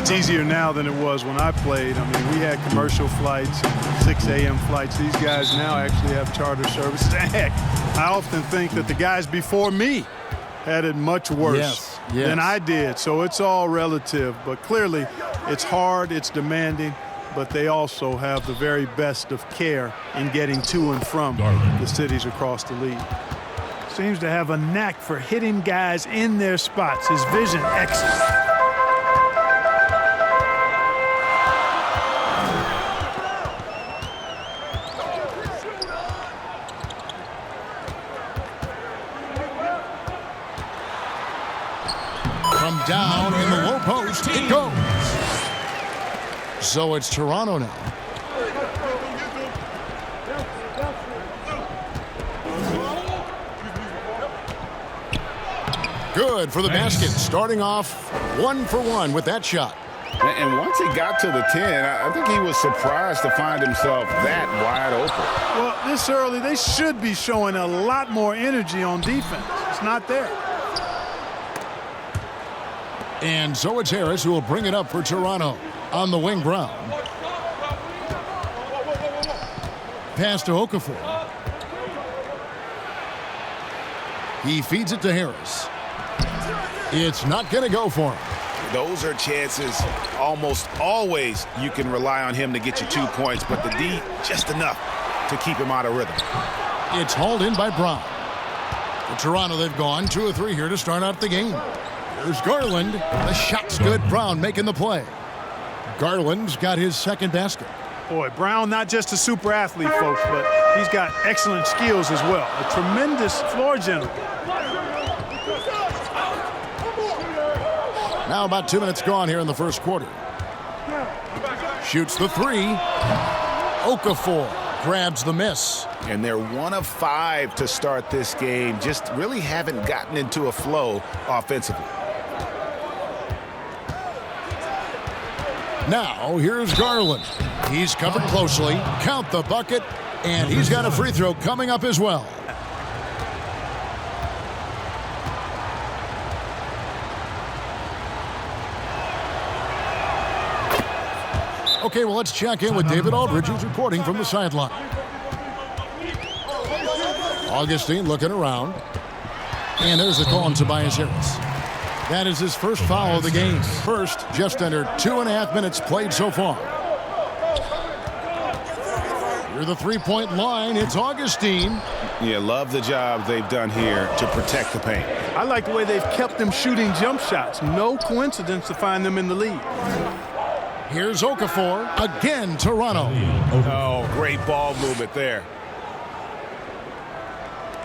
It's easier now than it was when I played. I mean, we had commercial flights, 6 a.m. flights. These guys now actually have charter services. Heck, I often think that the guys before me had it much worse than I did. So it's all relative. But clearly, it's hard, it's demanding, but they also have the very best of care in getting to and from the cities across the league. Seems to have a knack for hitting guys in their spots. His vision excellent. From down in the low post, it goes. So it's Toronto now. Good for the basket. Starting off 1 for 1 with that shot. And once he got to the 10, I think he was surprised to find himself that wide open. Well, this early, they should be showing a lot more energy on defense. It's not there. And so it's Harris who will bring it up for Toronto. On the wing, Brown. Pass to Okafor. He feeds it to Harris. It's not going to go for him. Those are chances almost always you can rely on him to get you 2 points, but the D just enough to keep him out of rhythm. It's hauled in by Brown. For Toronto, they've gone 2 or 3 here to start out the game. There's Garland. The shot's good. Brown making the play. Garland's got his second basket. Boy, Brown not just a super athlete, folks, but he's got excellent skills as well. A tremendous floor general. Now about 2 minutes gone here in the first quarter. Shoots the 3. Okafor grabs the miss. And they're 1 of 5 to start this game. Just really haven't gotten into a flow offensively. Now, here's Garland. He's covered closely. Count the bucket. And he's got a free throw coming up as well. Okay, well, let's check in with David Aldridge, who's reporting from the sideline. Augustine looking around. And there's the call on Tobias Harris. That is his first foul of the game. First, just under 2.5 minutes played so far. Near the three-point line, it's Augustine. Yeah, love the job they've done here to protect the paint. I like the way they've kept them shooting jump shots. No coincidence to find them in the lead. Here's Okafor. Again, Toronto. Oh, great ball movement there.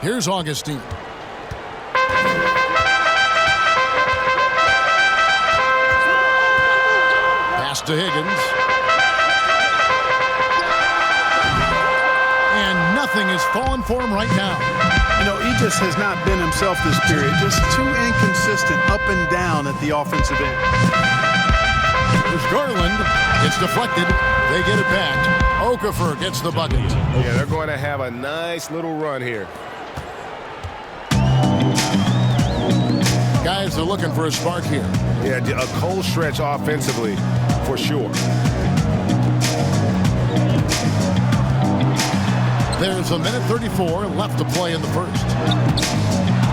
Here's Augustine. Pass to Higgins. And nothing has fallen for him right now. You know, he just has not been himself this period. Just too inconsistent up and down at the offensive end. There's Garland. It's deflected. They get it back. Okafor gets the bucket. Yeah, they're going to have a nice little run here. Guys are looking for a spark here. Yeah, a cold stretch offensively for sure. There's 1:34 left to play in the first.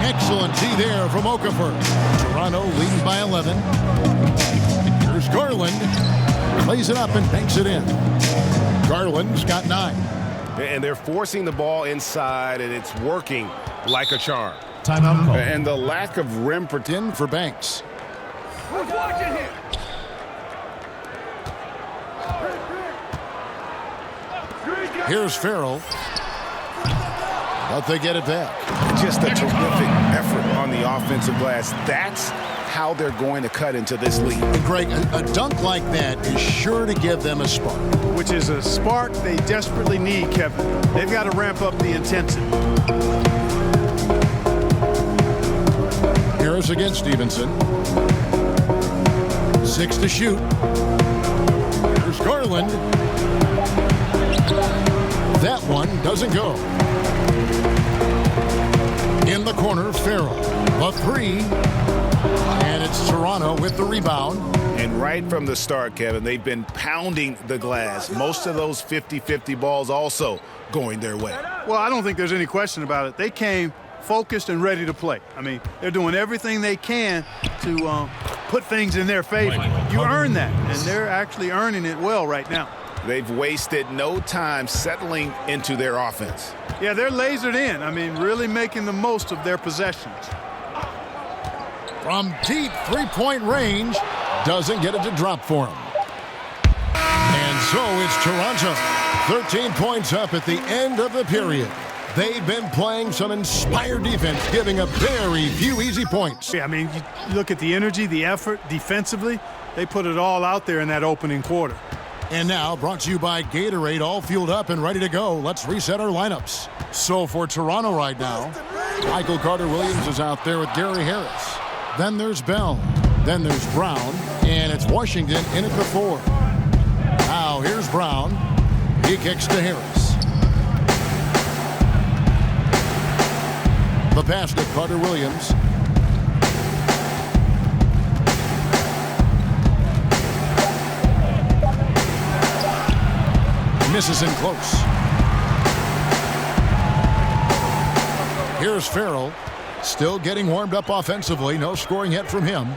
Excellent D there from Okafor. Toronto leading by 11. Here's Garland. Plays it up and banks it in. Garland's got 9. And they're forcing the ball inside, and it's working like a charm. Timeout call. And the lack of rim in for Banks. Here's Farrell. But they get it back. Just a terrific effort on the offensive glass. That's how they're going to cut into this lead. Greg, a dunk like that is sure to give them a spark. Which is a spark they desperately need, Kevin. They've got to ramp up the intensity. Harris against Stevenson. 6 to shoot. Here's Garland. That one doesn't go. In the corner, Farrell. A 3. And it's Toronto with the rebound. And right from the start, Kevin, they've been pounding the glass. Most of those 50-50 balls also going their way. Well, I don't think there's any question about it. They came focused and ready to play. I mean, they're doing everything they can to put things in their favor. You earn that, and they're actually earning it well right now. They've wasted no time settling into their offense. Yeah, they're lasered in. I mean, really making the most of their possessions. From deep three-point range, doesn't get it to drop for him. And so it's Toronto. 13 points up at the end of the period. They've been playing some inspired defense, giving up very few easy points. Yeah, I mean, you look at the energy, the effort defensively. They put it all out there in that opening quarter. And now, brought to you by Gatorade, all fueled up and ready to go. Let's reset our lineups. So for Toronto right now, Michael Carter-Williams is out there with Gary Harris. Then there's Bell. Then there's Brown. And it's Washington in at the 4. Now here's Brown. He kicks to Harris. The pass to Carter-Williams. Misses in close. Here's Farrell. Still getting warmed up offensively. No scoring yet from him.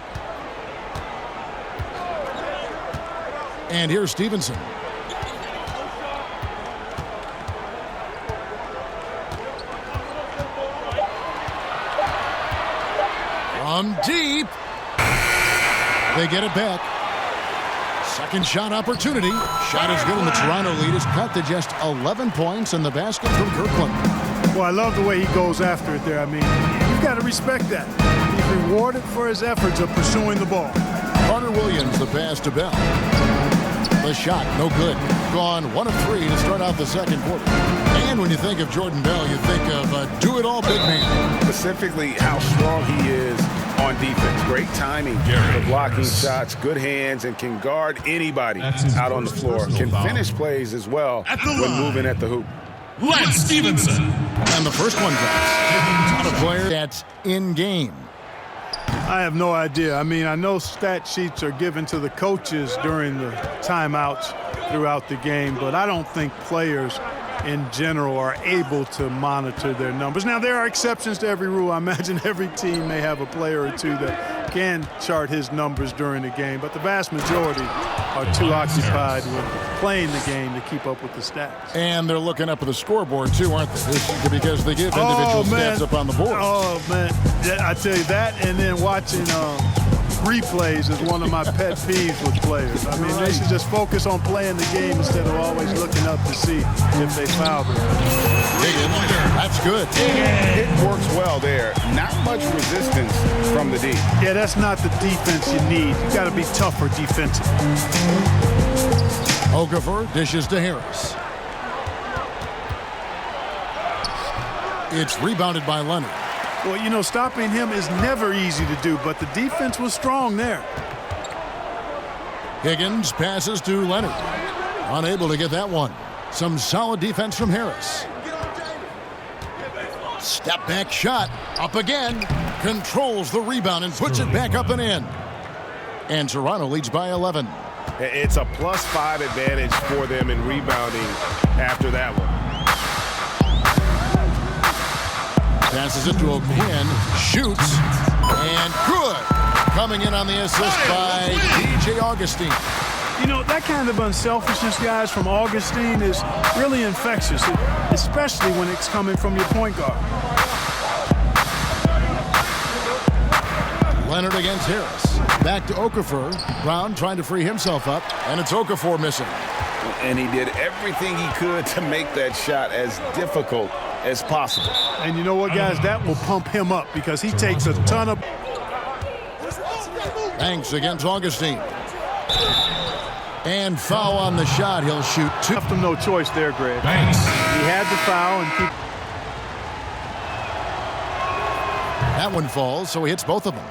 And here's Stevenson. From deep. They get it back. Second shot opportunity. Shot is good, and the Toronto lead is cut to just 11 points in the basket from Kirkland. Well, I love the way he goes after it there. I mean, you've got to respect that. He's rewarded for his efforts of pursuing the ball. Carter-Williams, the pass to Bell. The shot, no good. Gone 1 of 3 to start out the second quarter. And when you think of Jordan Bell, you think of a do-it-all big man. Specifically, how strong he is on defense. Great timing for blocking shots, good hands, and can guard anybody out on the floor. Can finish plays as well when moving at the hoop. Lance Stevenson. And the first one drops. Not a player that's in game. I have no idea. I mean, I know stat sheets are given to the coaches during the timeouts throughout the game, but I don't think players in general are able to monitor their numbers. Now, there are exceptions to every rule. I imagine every team may have a player or two that can chart his numbers during the game, but the vast majority are too occupied with playing the game to keep up with the stats. And they're looking up at the scoreboard, too, aren't they? Because they give individual stats up on the board. Oh, man. I tell you that, and then watching replays is one of my pet peeves with players. I mean, they should just focus on playing the game instead of always looking up to see if they fouled it. That's good. It works well there. Not much resistance from the D. Yeah, that's not the defense you need. You got to be tougher defensively. Okafor dishes to Harris. It's rebounded by Leonard. Well, you know, stopping him is never easy to do, but the defense was strong there. Higgins passes to Leonard. Unable to get that one. Some solid defense from Harris. Step back shot. Up again. Controls the rebound and puts it back up and in. And Toronto leads by 11. It's a +5 advantage for them in rebounding after that one. Passes it to O'Quinn. Shoots. And good. Coming in on the assist by DJ Augustine. You know, that kind of unselfishness, guys, from Augustine is really infectious, especially when it's coming from your point guard. Leonard against Harris. Back to Okafor. Brown trying to free himself up, and it's Okafor missing. And he did everything he could to make that shot as difficult as possible. And you know what, guys? That will pump him up because he takes a ton of... Banks against Augustine. And foul on the shot. He'll shoot 2. Left him no choice there, Greg. Banks. He had the foul and keep... That one falls, so he hits both of them.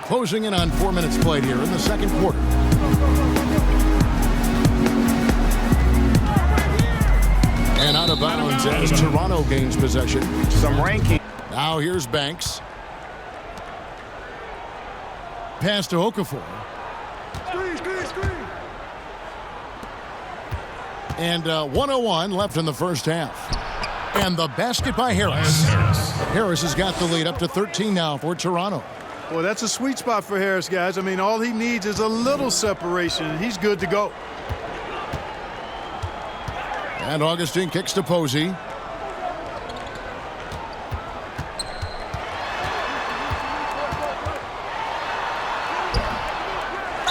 Closing in on 4 minutes played here in the second quarter. And out of bounds as Toronto gains possession. Some ranking. Now here's Banks. Pass to Okafor. And 1:01 left in the first half. And the basket by Harris. Harris has got the lead up to 13 now for Toronto. Well, that's a sweet spot for Harris, guys. I mean, all he needs is a little separation, and he's good to go. And Augustine kicks to Posey.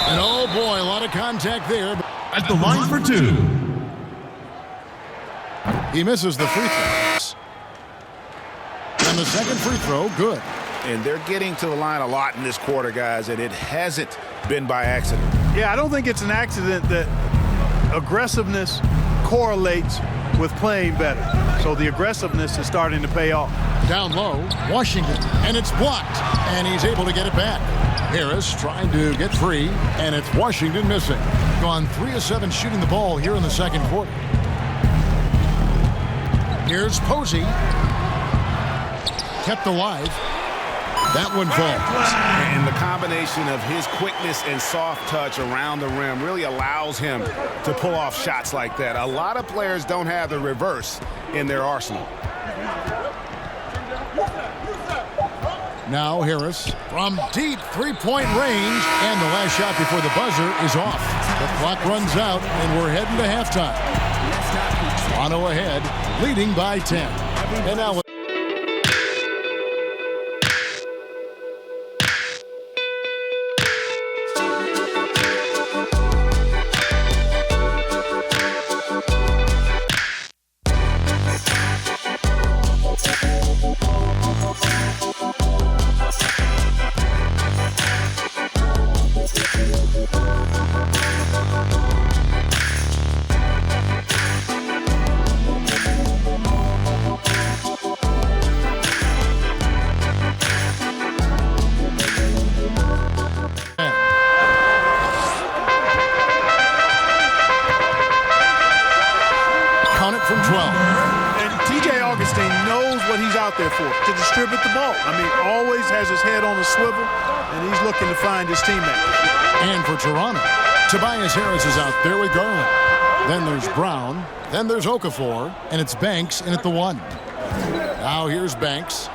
And oh boy, a lot of contact there. At the line for two. He misses the free throws. And the second free throw, good. And they're getting to the line a lot in this quarter, guys, and it hasn't been by accident. Yeah, I don't think it's an accident that aggressiveness correlates with playing better. So the aggressiveness is starting to pay off. Down low, Washington, and it's blocked. And he's able to get it back. Harris trying to get free, and it's Washington missing. Gone 3 of 7 shooting the ball here in the second quarter. Here's Posey. Kept alive. That one falls. And the combination of his quickness and soft touch around the rim really allows him to pull off shots like that. A lot of players don't have the reverse in their arsenal. Now Harris from deep three-point range, and the last shot before the buzzer is off. The clock runs out, and we're heading to halftime. Toronto ahead, leading by 10. And now from 12. And TJ Augustine knows what he's out there for, to distribute the ball. I mean, always has his head on a swivel, and he's looking to find his teammate. And for Toronto, Tobias Harris is out there with Garland. Then there's Brown. Then there's Okafor, and it's Banks in at the 1. Now here's Banks.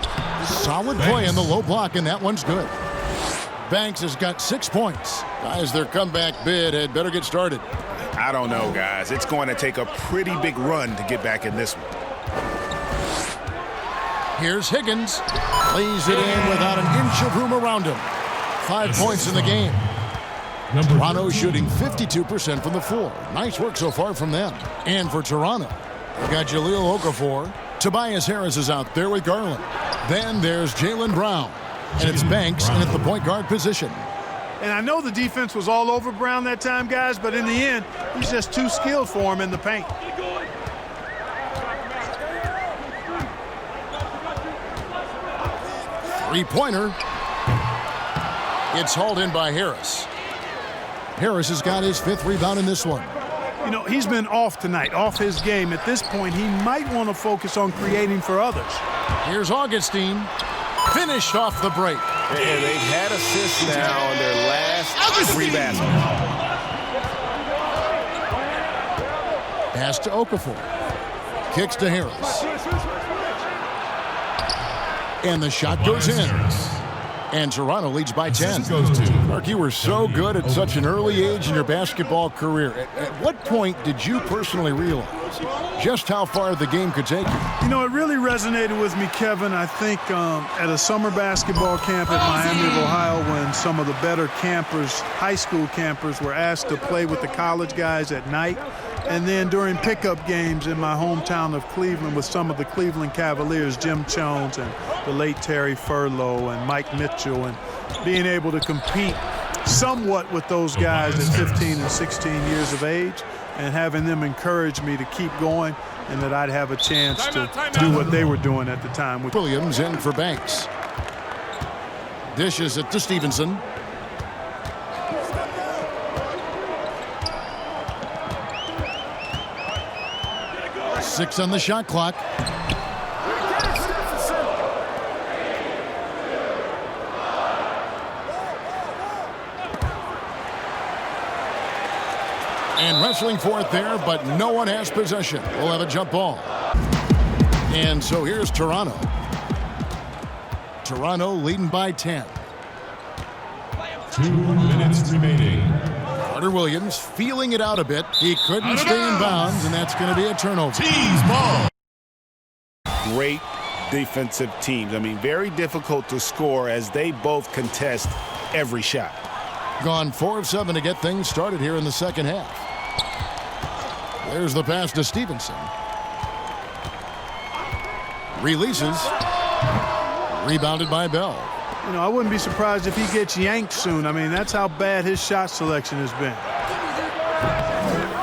Solid play in the low block, and that one's good. Banks has got 6 points. Guys, their comeback bid had better get started. I don't know, guys. It's going to take a pretty big run to get back in this one. Here's Higgins. Lays it in without an inch of room around him. 5 points in the game. Toronto shooting 52% from the floor. Nice work so far from them. And for Toronto, they've got Jahlil Okafor. Tobias Harris is out there with Garland. Then there's Jaylen Brown. And it's Banks in at the point guard position. And I know the defense was all over Brown that time, guys, but in the end, he's just too skilled for him in the paint. Three-pointer. It's hauled in by Harris. Harris has got his 5th rebound in this one. You know, he's been off tonight, off his game. At this point, he might want to focus on creating for others. Here's Augustine. Finished off the break. And they've had assists now on their last 3 baskets. Pass to Okafor. Kicks to Harris. And the shot goes in. And Toronto leads by 10. Mark, you were so good at such an early age in your basketball career. At what point did you personally realize just how far the game could take you? You know, it really resonated with me, Kevin, I think at a summer basketball camp at Miami of Ohio, when some of the better campers, high school campers, were asked to play with the college guys at night. And then during pickup games in my hometown of Cleveland with some of the Cleveland Cavaliers, Jim Jones and the late Terry Furlow and Mike Mitchell, and being able to compete somewhat with those guys at 15 and 16 years of age, and having them encourage me to keep going and that I'd have a chance to do what they were doing at the time. Williams in for Banks. Dishes it to Stevenson. Six on the shot clock. wrestling for it there, but no one has possession. We'll have a jump ball. And so here's Toronto. Toronto leading by 10. 2 minutes remaining. Carter Williams feeling it out a bit. He couldn't stay in bounds, and that's going to be a turnover. Team's ball. Great defensive teams. I mean, very difficult to score as they both contest every shot. Gone 4 of 7 to get things started here in the second half. There's the pass to Stevenson. Releases. Rebounded by Bell. You know, I wouldn't be surprised if he gets yanked soon. I mean, that's how bad his shot selection has been.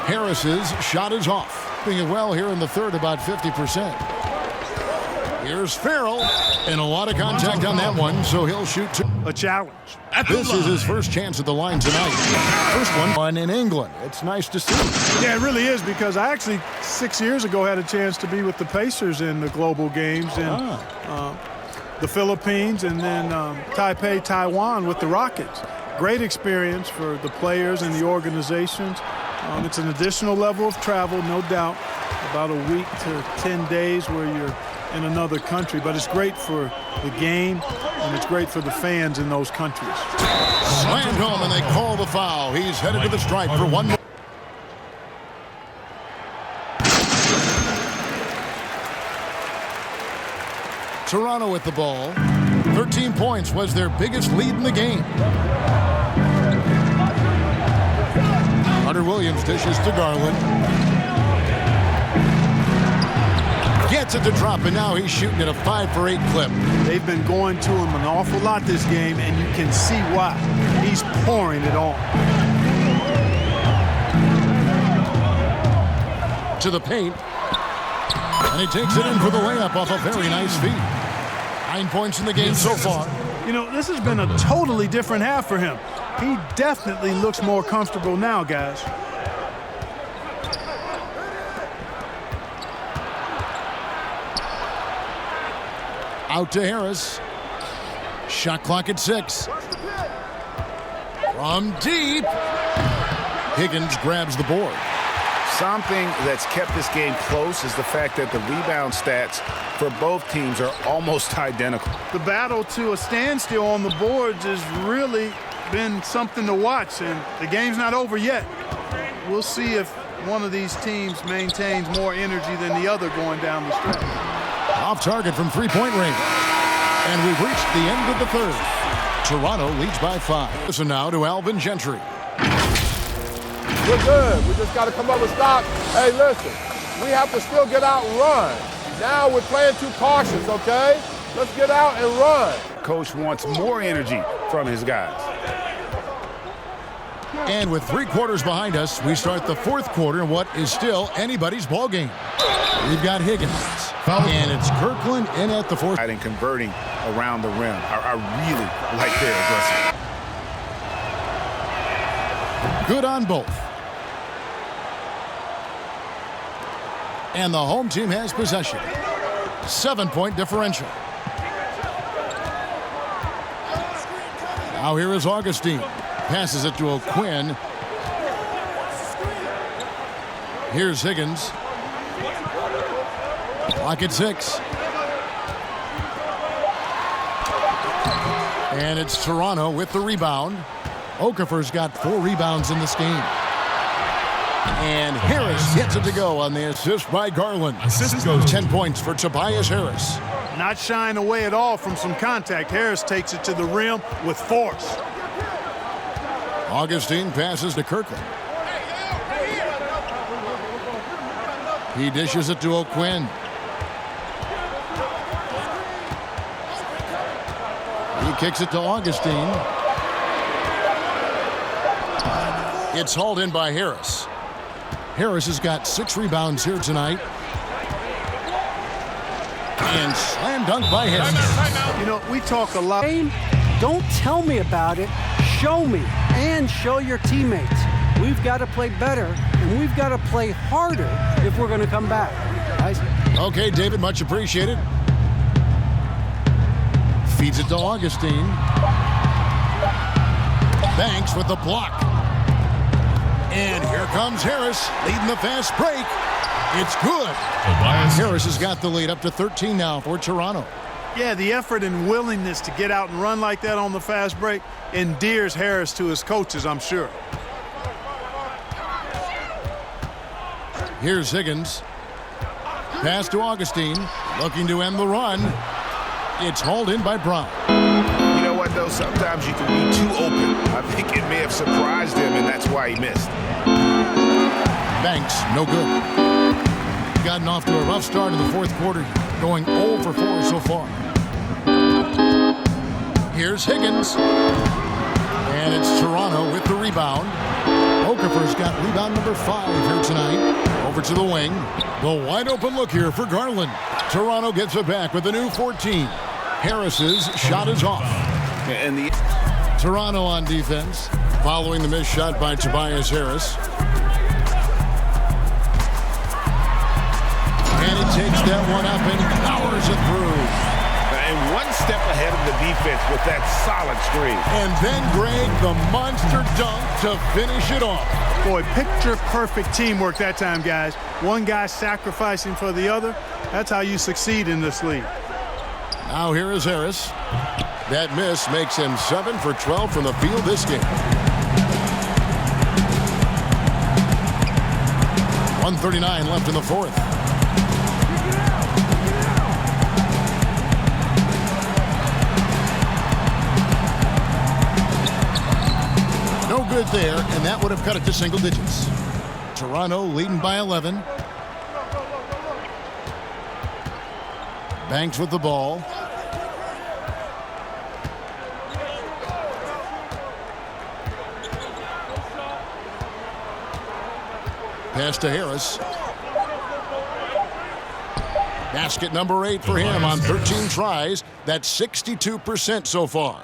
Harris's shot is off. Doing it well here in the third, about 50%. Here's Farrell, and a lot of contact on that one, so he'll shoot two. A challenge. This is his first chance at the line tonight. First one in England. It's nice to see. Yeah, it really is, because I actually 6 years ago had a chance to be with the Pacers in the global games in the Philippines, and then Taipei, Taiwan with the Rockets. Great experience for the players and the organizations. It's an additional level of travel, no doubt, about a week to 10 days where you're in another country, but it's great for the game and it's great for the fans in those countries. Slammed home, and they call the foul. He's headed to the stripe for one more. Toronto with the ball. 13 points was their biggest lead in the game. Carter Williams dishes to Garland. Gets it to drop, and now he's shooting at a 5-for-8 clip. They've been going to him an awful lot this game, and you can see why. He's pouring it on. To the paint. And he takes it in for the layup off a very nice feed. 9 points in the game so far. You know, this has been a totally different half for him. He definitely looks more comfortable now, guys. Out to Harris. Shot clock at 6. From deep. Higgins grabs the board. Something that's kept this game close is the fact that the rebound stats for both teams are almost identical. The battle to a standstill on the boards has really been something to watch, and the game's not over yet. We'll see if one of these teams maintains more energy than the other going down the stretch. Off target from three-point range. And we've reached the end of the third. Toronto leads by 5. Listen now to Alvin Gentry. We're good. We just got to come up with stops. Hey, listen, we have to still get out and run. Now we're playing too cautious, okay? Let's get out and run. Coach wants more energy from his guys. And with 3 quarters behind us, we start the fourth quarter in what is still anybody's ball game. We've got Higgins. And it's Kirkland in at the fourth. And converting around the rim. I really like their aggressive. Good on both. And the home team has possession. 7-point differential. Now here is Augustine. Passes it to O'Quinn. Here's Higgins. Clock at 6. And it's Toronto with the rebound. Okafor's got 4 rebounds in this game. And Harris gets it to go on the assist by Garland. Assist goes 10 points for Tobias Harris. Not shying away at all from some contact. Harris takes it to the rim with force. Augustine passes to Kirkland. He dishes it to O'Quinn. He kicks it to Augustine. It's hauled in by Harris. Harris has got 6 rebounds here tonight. And slam dunk by Harris. You know, we talk a lot. Don't tell me about it. Show me and show your teammates. We've got to play better, and we've got to play harder if we're going to come back. Guys. Okay, David, much appreciated. Feeds it to Augustine. Banks with the block. And here comes Harris leading the fast break. It's good. Harris has got the lead up to 13 now for Toronto. Yeah, the effort and willingness to get out and run like that on the fast break endears Harris to his coaches, I'm sure. Here's Higgins. Pass to Augustine, looking to end the run. It's hauled in by Brown. You know what, though? Sometimes you can be too open. I think it may have surprised him, and that's why he missed. Banks, no good. Gotten off to a rough start in the fourth quarter, going 0 for 4 so far. Here's Higgins. And it's Toronto with the rebound. Okafor's got rebound number 5 here tonight. Over to the wing. The wide open look here for Garland. Toronto gets it back with a new 14. Harris's shot is off. And the Toronto on defense, following the missed shot by Tobias Harris. And he takes that one up and powers it through. And one step ahead of the defense with that solid screen. And then Greg, the monster dunk to finish it off. Boy, picture-perfect teamwork that time, guys. One guy sacrificing for the other. That's how you succeed in this league. Now here is Harris. That miss makes him 7 for 12 from the field this game. 1:39 left in the fourth. No good there, and that would have cut it to single digits. Toronto leading by 11. Banks with the ball. Pass to Harris. Basket number 8 for him on 13 tries. That's 62% so far.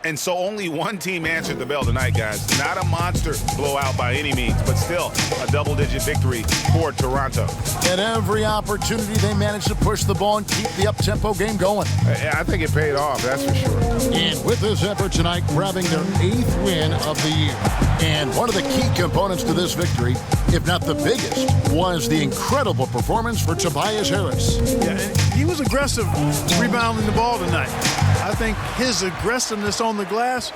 And so only one team answered the bell tonight, guys. Not a monster blowout by any means, but still a double-digit victory for Toronto. At every opportunity, they managed to push the ball and keep the up-tempo game going. I think it paid off, that's for sure. And with this effort tonight, grabbing their 8th win of the year. And one of the key components to this victory, if not the biggest, was the incredible performance for Tobias Harris. Yeah, and he was aggressive rebounding the ball tonight. I think his aggressiveness on the glass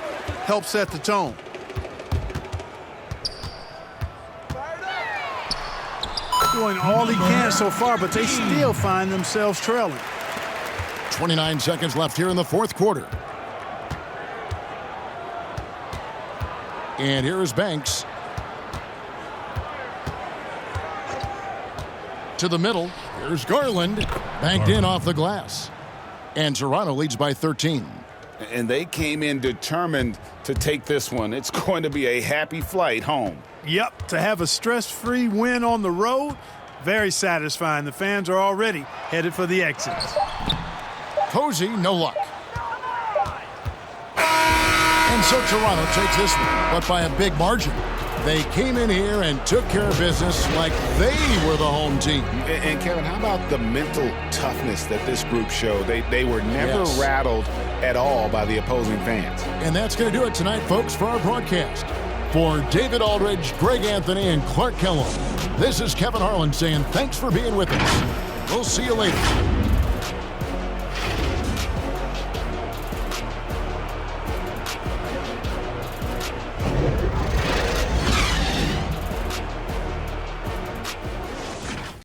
helped set the tone. Doing all he can so far, but they still find themselves trailing. 29 seconds left here in the fourth quarter. And here is Banks. To the middle. Here's Garland. Banked in off the glass. And Toronto leads by 13. And they came in determined to take this one. It's going to be a happy flight home. Yep, to have a stress-free win on the road, very satisfying. The fans are already headed for the exits. Posey, no luck. And so Toronto takes this one, but by a big margin. They came in here and took care of business like they were the home team. And Kevin, how about the mental toughness that this group showed? They were never rattled at all by the opposing fans. And that's going to do it tonight, folks, for our broadcast. For David Aldridge, Greg Anthony, and Clark Kellogg, this is Kevin Harlan saying thanks for being with us. We'll see you later.